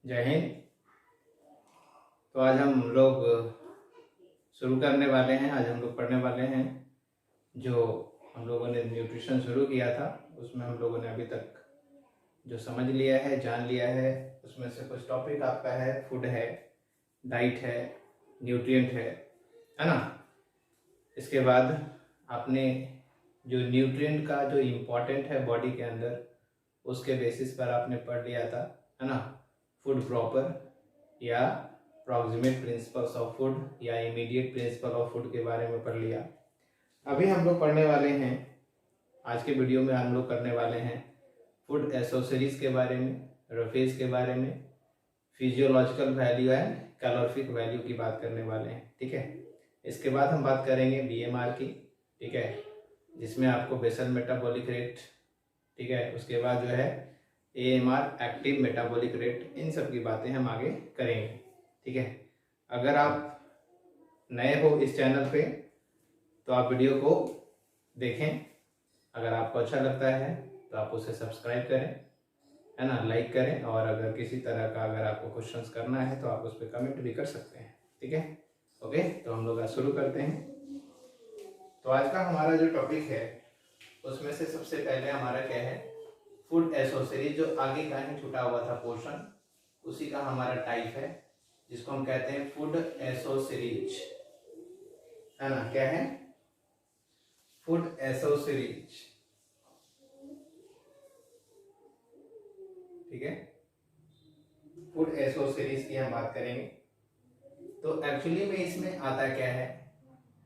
जय हिंद। तो आज हम लोग शुरू करने वाले हैं। आज हम लोग पढ़ने वाले हैं जो हम लोगों ने न्यूट्रिशन शुरू किया था, उसमें हम लोगों ने अभी तक जो समझ लिया है, जान लिया है, उसमें से कुछ टॉपिक आपका है, फूड है, डाइट है, न्यूट्रिएंट है ना। इसके बाद आपने जो न्यूट्रिएंट का जो इम्पोर्टेंट है बॉडी के अंदर, उसके बेसिस पर आपने पढ़ लिया था, है ना। फूड प्रॉपर या प्रॉक्सिमेट प्रिंसिपल्स ऑफ फूड या इमीडिएट प्रिंसिपल ऑफ फूड के बारे में पढ़ लिया। अभी हम लोग पढ़ने वाले हैं, आज के वीडियो में हम लोग करने वाले हैं फूड एसोसिरीज के बारे में, रफेज के बारे में, physiological value and calorific value की बात करने वाले हैं, ठीक है। इसके बाद हम बात करेंगे बीएमआर की, ठीक है, जिसमें आपको बेसल मेटाबॉलिक रेट, ठीक है, उसके बाद जो है एएमआर एक्टिव मेटाबॉलिक रेट, इन सब की बातें हम आगे करेंगे, ठीक है। अगर आप नए हो इस चैनल पे तो आप वीडियो को देखें, अगर आपको अच्छा लगता है तो आप उसे सब्सक्राइब करें, है ना, लाइक करें, और अगर किसी तरह का अगर आपको क्वेश्चंस करना है तो आप उस पर कमेंट भी कर सकते हैं, ठीक है। ओके, तो हम लोग आज शुरू करते हैं। तो आज का हमारा जो टॉपिक है उसमें से सबसे पहले हमारा क्या है, फूड एसोसिरीज, जो आगे का ही छुटा हुआ था पोर्शन, उसी का हमारा टाइप है, जिसको हम कहते हैं फूड एसोसिरीज, है ना। क्या है? फूड एसोसिरीज, ठीक है। फूड एसोसिरीज की हम बात करेंगे। तो एक्चुअली में इसमें आता क्या है,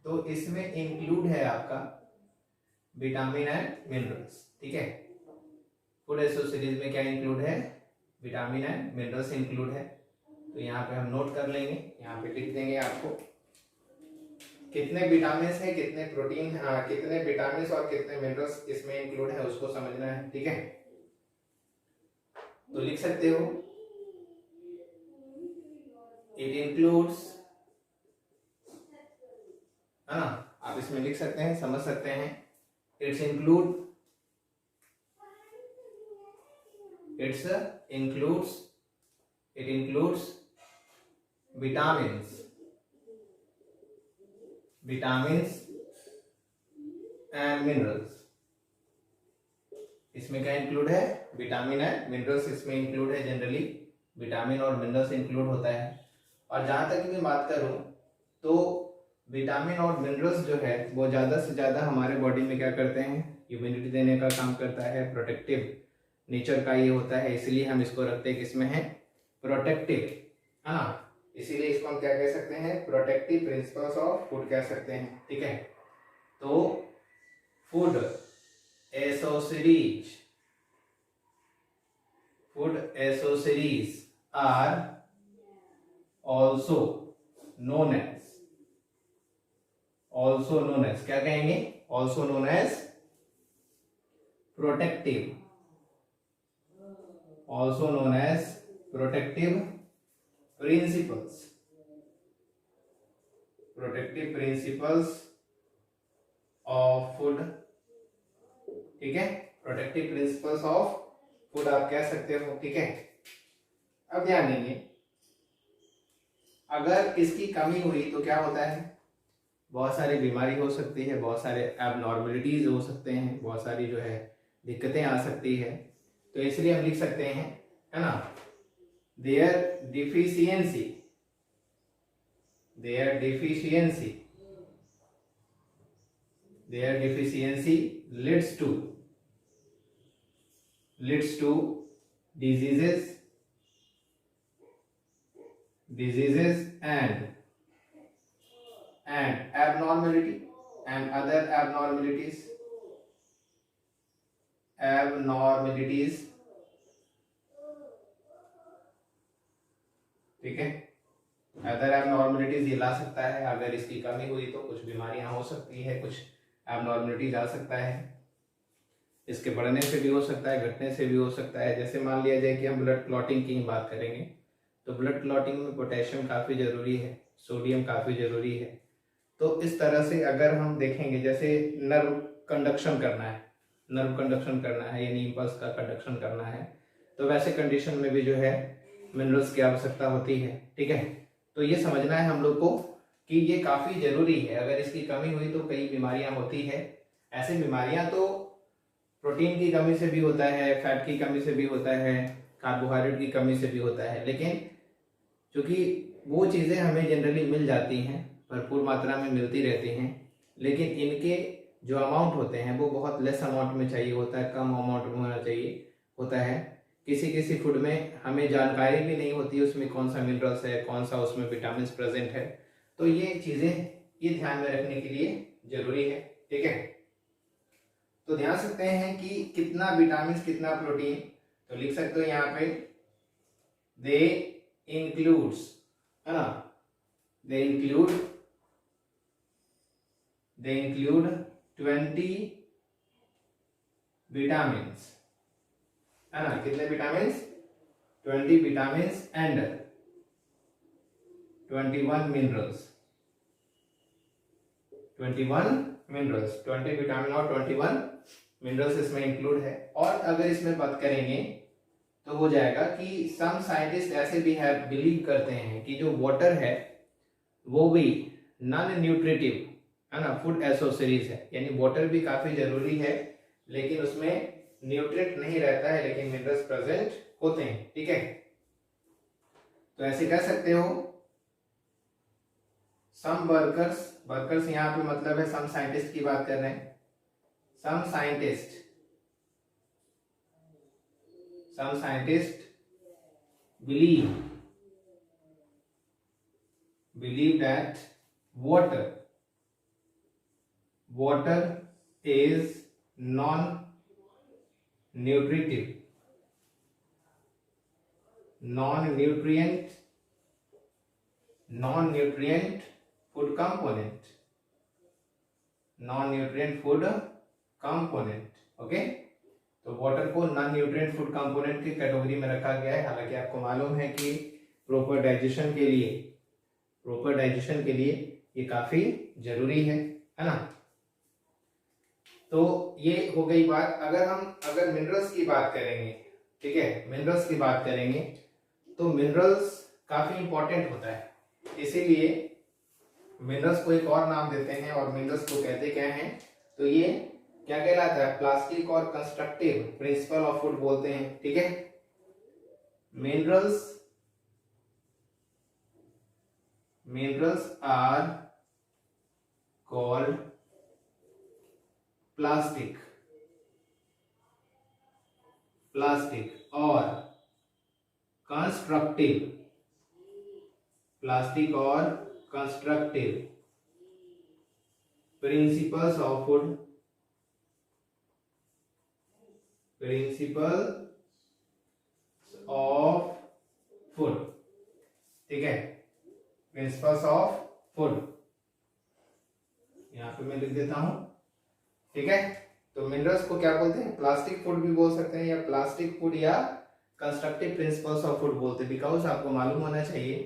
तो इसमें इंक्लूड है आपका विटामिन एंड मिनरल्स, ठीक है। फूड एसोसिरीज में क्या इंक्लूड है? विटामिन एंड मिनरल्स इंक्लूड है। तो यहाँ पे हम नोट कर लेंगे, यहाँ पे लिख देंगे आपको कितने विटामिन है, कितने प्रोटीन, कितने विटामिन और कितने मिनरल्स इसमें इंक्लूड है, उसको समझना है, ठीक है। तो लिख सकते हो, इट इंक्लूड्स, है ना, आप इसमें लिख सकते हैं, समझ सकते हैं। It's includes vitamins and minerals. इसमें क्या इंक्लूड है? विटामिन एंड मिनरल्स इसमें इंक्लूड है। जनरली विटामिन और मिनरल्स इंक्लूड होता है। और जहां तक मैं बात करूं तो विटामिन और मिनरल्स जो है वो ज्यादा से ज्यादा हमारे बॉडी में क्या करते हैं, इम्यूनिटी देने का काम करता है, प्रोटेक्टिव नेचर का ये होता है, इसलिए हम इसको रखते हैं किसमें है, प्रोटेक्टिव, है ना। इसीलिए इसको हम क्या कह सकते हैं, प्रोटेक्टिव प्रिंसिपल्स ऑफ फूड कह सकते हैं, ठीक है। तो food accessories are also known as क्या कहेंगे, also known as protective, also known as protective principles of food, ठीक है। प्रोटेक्टिव प्रिंसिपल्स ऑफ फूड आप कह सकते हो, ठीक है। अब ध्यान देंगे, अगर इसकी कमी हुई तो क्या होता है, बहुत सारी बीमारी हो सकती है, बहुत सारे एबनॉर्मलिटीज हो सकते हैं, बहुत सारी जो है दिक्कतें आ सकती है। तो इसलिए हम लिख सकते हैं, है ना, their deficiency leads to diseases and abnormality and other abnormalities, ठीक है। अदर एबनॉर्मलिटीज ये ला सकता है, अगर इसकी कमी हुई तो कुछ बीमारियां हो सकती है, कुछ एबनॉर्मलिटीज आ सकता है, इसके बढ़ने से भी हो सकता है, घटने से भी हो सकता है। जैसे मान लिया जाए कि हम ब्लड क्लॉटिंग की ही बात करेंगे, तो ब्लड क्लॉटिंग में पोटेशियम काफी जरूरी है, सोडियम काफी जरूरी है। तो इस तरह से अगर हम देखेंगे, जैसे नर्व कंडक्शन करना है यानी इंपल्स का कंडक्शन करना है, तो वैसे कंडीशन में भी जो है मिनरल्स की आवश्यकता होती है। ठीक है, तो ये समझना है हम लोग को कि ये काफ़ी ज़रूरी है। अगर इसकी कमी हुई तो कई बीमारियां होती है। ऐसी बीमारियां तो प्रोटीन की कमी से भी होता है, फैट की कमी से भी होता है, कार्बोहाइड्रेट की कमी से भी होता है, लेकिन क्योंकि वो चीज़ें हमें जनरली मिल जाती हैं, भरपूर मात्रा में मिलती रहती हैं, लेकिन इनके जो अमाउंट होते हैं वो बहुत लेस अमाउंट में चाहिए होता है, कम अमाउंट में होना चाहिए होता है। किसी किसी फूड में हमें जानकारी भी नहीं होती उसमें कौन सा मिनरल्स है, कौन सा उसमें विटामिन प्रेजेंट है। तो ये चीज़ें ये ध्यान में रखने के लिए जरूरी है। ठीक है, तो ध्यान सकते हैं कि कितना विटामिन कितना प्रोटीन, तो लिख सकते हो यहाँ पे दे इंक्लूड्स, है ना, दे इंक्लूड 20 विटामिन, है ना, कितने vitamin, 20 vitamin and 21 minerals, 20 vitamin और 21 मिनरल्स इसमें इंक्लूड है। और अगर इसमें बात करेंगे तो हो जाएगा कि सम साइंटिस्ट ऐसे भी है बिलीव करते हैं कि जो वाटर है वो भी नॉन न्यूट्रिटिव, है ना, फूड एसोसिरीज है, यानी वाटर भी काफी जरूरी है, लेकिन उसमें न्यूट्रिएंट नहीं रहता है, लेकिन मिनरल्स प्रेजेंट होते हैं। ठीक है, तो ऐसे कह सकते हो सम वर्कर्स यहाँ पे मतलब है सम साइंटिस्ट की बात कर रहे हैं। Some scientist believe that water is non-nutrient food component, okay. तो वाटर को नॉन न्यूट्रिएंट फूड कंपोनेंट की कैटेगरी में रखा गया है। हालांकि आपको मालूम है कि प्रॉपर डाइजेशन के लिए ये काफी जरूरी है ना। तो ये हो गई बात। अगर मिनरल्स की बात करेंगे, ठीक है, मिनरल्स की बात करेंगे तो मिनरल्स काफी इंपॉर्टेंट होता है, इसीलिए मिनरल्स को एक और नाम देते हैं। और मिनरल्स को कहते क्या हैं, तो ये क्या कहलाता है, प्लास्टिक और कंस्ट्रक्टिव प्रिंसिपल ऑफ फूड बोलते हैं। ठीक है, मिनरल्स आर कॉल्ड प्लास्टिक और कंस्ट्रक्टिव प्रिंसिपल्स ऑफ फूड। ठीक है, प्रिंसिपल्स ऑफ फूड यहां पे मैं लिख देता हूं। ठीक है, तो मिनरल्स को क्या बोलते हैं, प्लास्टिक फूड भी बोल सकते हैं, या प्लास्टिक फूड या कंस्ट्रक्टिव प्रिंसिपल्स ऑफ फूड बोलते हैं। बिकॉज आपको मालूम होना चाहिए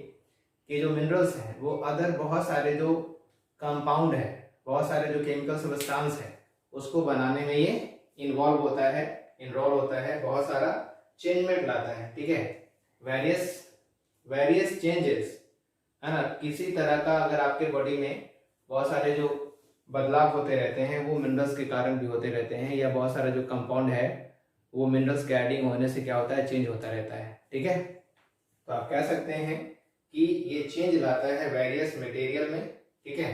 कि जो मिनरल्स हैं वो अदर बहुत सारे जो कंपाउंड है, बहुत सारे जो केमिकल सब्सटेंस है, उसको बनाने में ये इन्वॉल्व होता है, इनरोल होता है, बहुत सारा चेंजमेंट लाता है। ठीक है, वेरियस चेंजेस, है ना, किसी तरह का अगर आपके बॉडी में बहुत सारे जो बदलाव होते रहते हैं वो मिनरल्स के कारण भी होते रहते हैं, या बहुत सारा जो कंपाउंड है वो मिनरल्स के एडिंग होने से क्या होता है, चेंज होता रहता है। ठीक है, तो आप कह सकते हैं कि ये चेंज लाता है वेरियस मटेरियल में। ठीक है,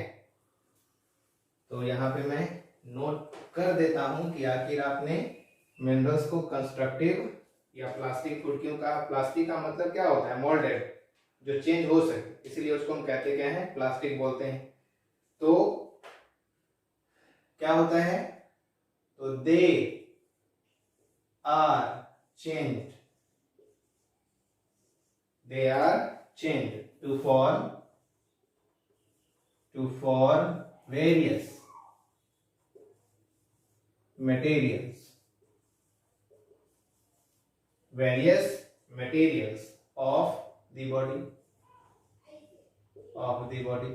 तो यहाँ पे मैं नोट कर देता हूं कि आखिर आपने मिनरल्स को कंस्ट्रक्टिव या प्लास्टिक फूड क्यों कहा। प्लास्टिक का मतलब क्या होता है, मोल्डेड, जो चेंज हो सके, इसलिए उसको हम कहते क्या हैं, प्लास्टिक बोलते हैं। तो क्या होता है, तो they are changed to form various materials of the body,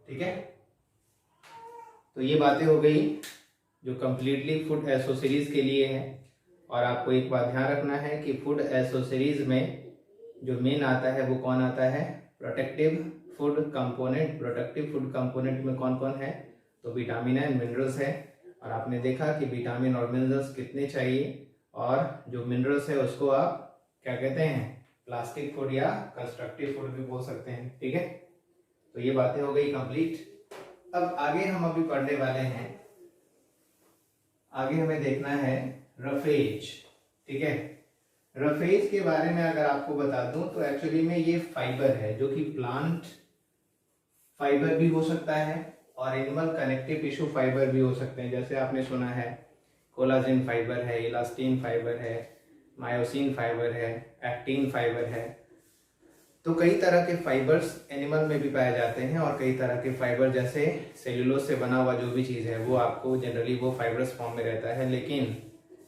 ठीक है। तो ये बातें हो गई जो कंप्लीटली फूड एसोसिरीज के लिए है। और आपको एक बात ध्यान रखना है कि फूड एसोसरीज में जो मेन आता है वो कौन आता है, protective food component. Protective food component में कौन कौन है, तो विटामिन एंड मिनरल्स है। और आपने देखा कि विटामिन और मिनरल्स कितने चाहिए, और जो मिनरल्स है उसको आप क्या कहते हैं, प्लास्टिक फूड या कंस्ट्रक्टिव फूड भी बोल सकते हैं। ठीक है, तो ये बातें हो गई कंप्लीट। अब आगे हम अभी पढ़ने वाले हैं, आगे हमें देखना है रफेज। ठीक है, रफेज के बारे में अगर आपको बता दूं तो एक्चुअली में ये फाइबर है जो कि प्लांट फाइबर भी हो सकता है और एनिमल कनेक्टिव टिश्यू फाइबर भी हो सकते हैं। जैसे आपने सुना है कोलाजिन फाइबर है, इलास्टिन फाइबर है, मायोसिन फाइबर है, एक्टिन फाइबर है। तो कई तरह के फाइबर्स एनिमल में भी पाए जाते हैं, और कई तरह के फाइबर जैसे सेल्यूलोज से बना हुआ जो भी चीज़ है वो आपको जनरली वो फाइबर्स फॉर्म में रहता है। लेकिन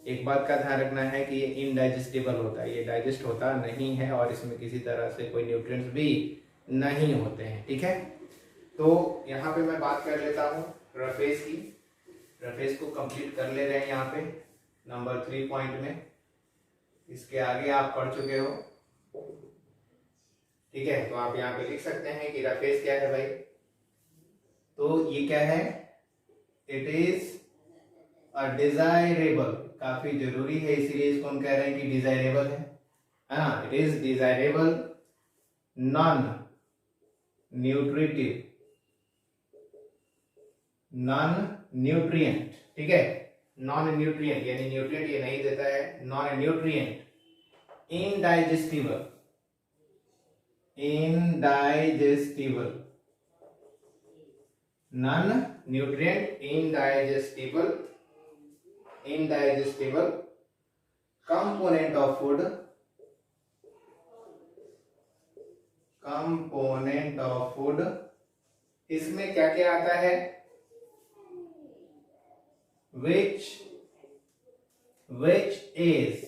एक बात का ध्यान रखना है कि ये इनडाइजेस्टिबल होता है, ये डाइजेस्ट होता नहीं है और इसमें किसी तरह से कोई न्यूट्रिएंट्स भी नहीं होते हैं। ठीक है, तो यहाँ पे मैं बात कर लेता हूँ रफेज की। रफेज को कंप्लीट कर ले रहे हैं यहाँ पे नंबर 3 पॉइंट में। इसके आगे आप पढ़ चुके हो। ठीक है, तो आप यहाँ पे लिख सकते हैं कि रफेज क्या है भाई। तो ये क्या है, इट इज अ डिजायरेबल, काफी जरूरी है इसीलिए इसको हम कह रहे हैं कि डिजायरेबल है ना। It is desirable non nutritive, non nutrient. ठीक है, नॉन न्यूट्रिएंट यानी न्यूट्रिएंट ये नहीं देता है, non nutrient, indigestible, indigestible, non nutrient, indigestible, indigestible component of food, component of food. इसमें क्या क्या आता है, which is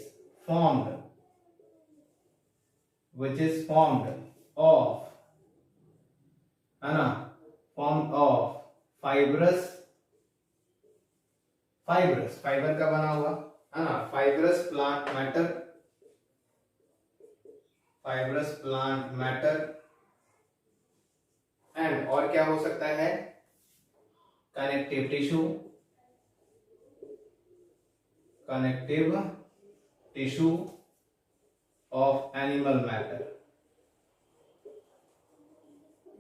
formed, which is formed of, है ना, formed of fibrous, fibrous fibre का बना हुआ है ना, fibrous plant matter, fibrous plant matter. And और क्या हो सकता है, connective tissue, connective tissue of animal matter.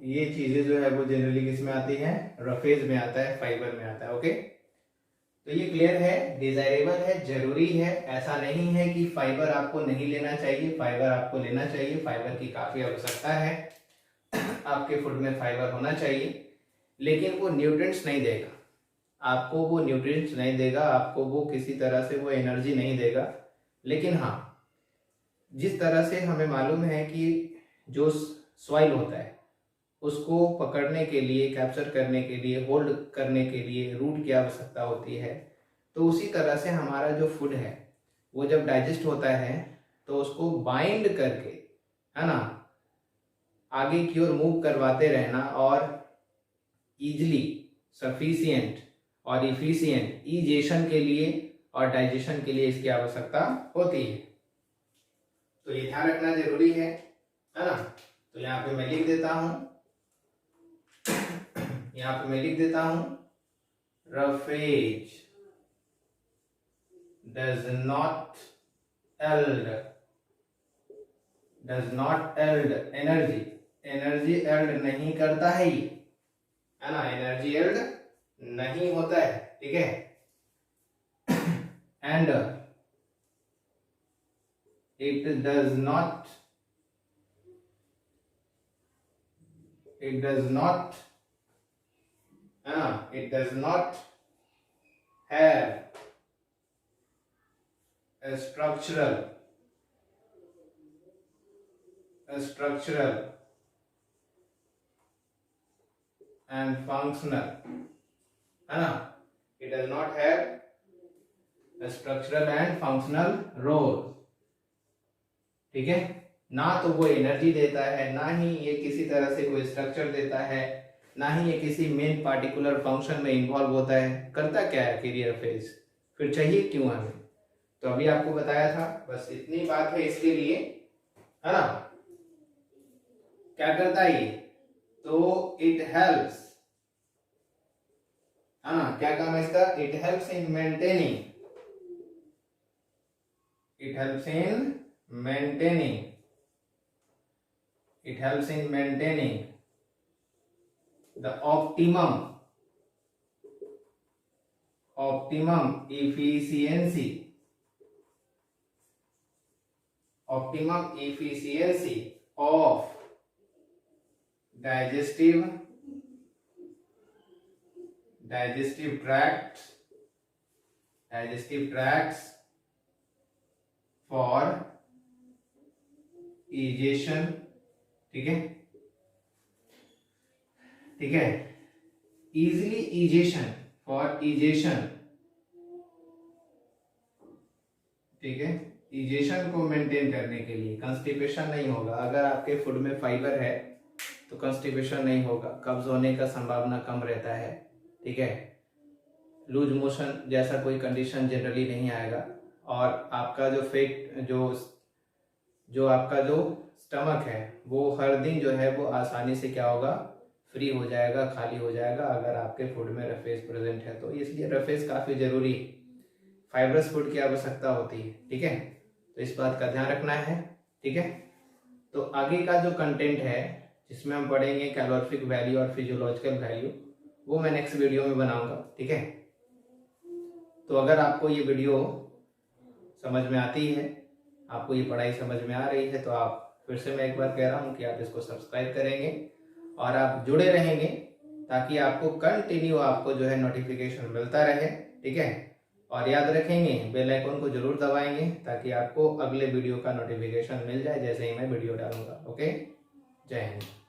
ये चीजें जो है वो जनरली किस में आती है, रफेज में आता है, फाइबर में आता है। ओके, तो ये क्लियर है, डिजायरेबल है, जरूरी है। ऐसा नहीं है कि फाइबर आपको नहीं लेना चाहिए, फाइबर आपको लेना चाहिए, फाइबर की काफी आवश्यकता है, आपके फूड में फाइबर होना चाहिए। लेकिन वो न्यूट्रिएंट्स नहीं देगा आपको, वो न्यूट्रिएंट्स नहीं देगा आपको, वो किसी तरह से वो एनर्जी नहीं देगा। लेकिन हाँ, जिस तरह से हमें मालूम है कि जो सॉइल होता है उसको पकड़ने के लिए, कैप्चर करने के लिए, होल्ड करने के लिए रूट की आवश्यकता होती है, तो उसी तरह से हमारा जो फूड है वो जब डाइजेस्ट होता है तो उसको बाइंड करके, है ना, आगे की ओर मूव करवाते रहना और इजिली सफिशिएंट और इफिशिएंट इजेशन के लिए और डाइजेशन के लिए इसकी आवश्यकता होती है। तो ये ध्यान रखना जरूरी है ना। तो यहाँ पे मैं लिख देता हूं, यहाँ पे मैं लिख देता हूं, roughage does not yield energy, energy yield नहीं करता है ये, है ना, एनर्जी एल्ड नहीं होता है। ठीक है, and it does not have a structural and functional, है ना, it does not have a structural and functional role। ठीक है, ना तो वो एनर्जी देता है, ना ही ये किसी तरह से कोई स्ट्रक्चर देता है, ना ही ये किसी मेन पार्टिकुलर फंक्शन में इन्वॉल्व होता है। करता क्या है फिर ये फेज, फिर चाहिए क्यों हमें? तो अभी आपको बताया था, बस इतनी बात है इसके लिए, है ना। क्या करता है ये, तो इट हेल्प्स, है ना, क्या काम है इसका, it helps in maintaining, it helps in maintaining, it helps in maintaining the optimum efficiency, of digestive tracts for digestion, ठीक है, ठीक है, इजिली इजेशन, फॉर इजेशन, ठीक है, इजेशन को मेंटेन करने के लिए, कंस्टिपेशन नहीं होगा। अगर आपके फूड में फाइबर है तो कंस्टिपेशन नहीं होगा, कब्ज होने का संभावना कम रहता है, ठीक है, लूज मोशन जैसा कोई कंडीशन जनरली नहीं आएगा, और आपका जो फेट जो आपका जो स्टमक है वो हर दिन जो है वो आसानी से क्या होगा, फ्री हो जाएगा, खाली हो जाएगा, अगर आपके फूड में रफेज प्रेजेंट है तो। इसलिए रफेज काफ़ी ज़रूरी, फाइबरस फूड की आवश्यकता होती है, ठीक है, तो इस बात का ध्यान रखना है, ठीक है। तो आगे का जो कंटेंट है जिसमें हम पढ़ेंगे कैलोरीफिक वैल्यू और फिजियोलॉजिकल वैल्यू, वो मैं नेक्स्ट वीडियो में बनाऊंगा, ठीक है। तो अगर आपको ये वीडियो समझ में आती है, आपको ये पढ़ाई समझ में आ रही है, तो आप, फिर से मैं एक बार कह रहा हूँ कि आप इसको सब्सक्राइब करेंगे और आप जुड़े रहेंगे, ताकि आपको कंटिन्यू आपको जो है नोटिफिकेशन मिलता रहे, ठीक है। और याद रखेंगे बेल आइकन को जरूर दबाएंगे, ताकि आपको अगले वीडियो का नोटिफिकेशन मिल जाए जैसे ही मैं वीडियो डालूंगा। ओके, जय हिंद।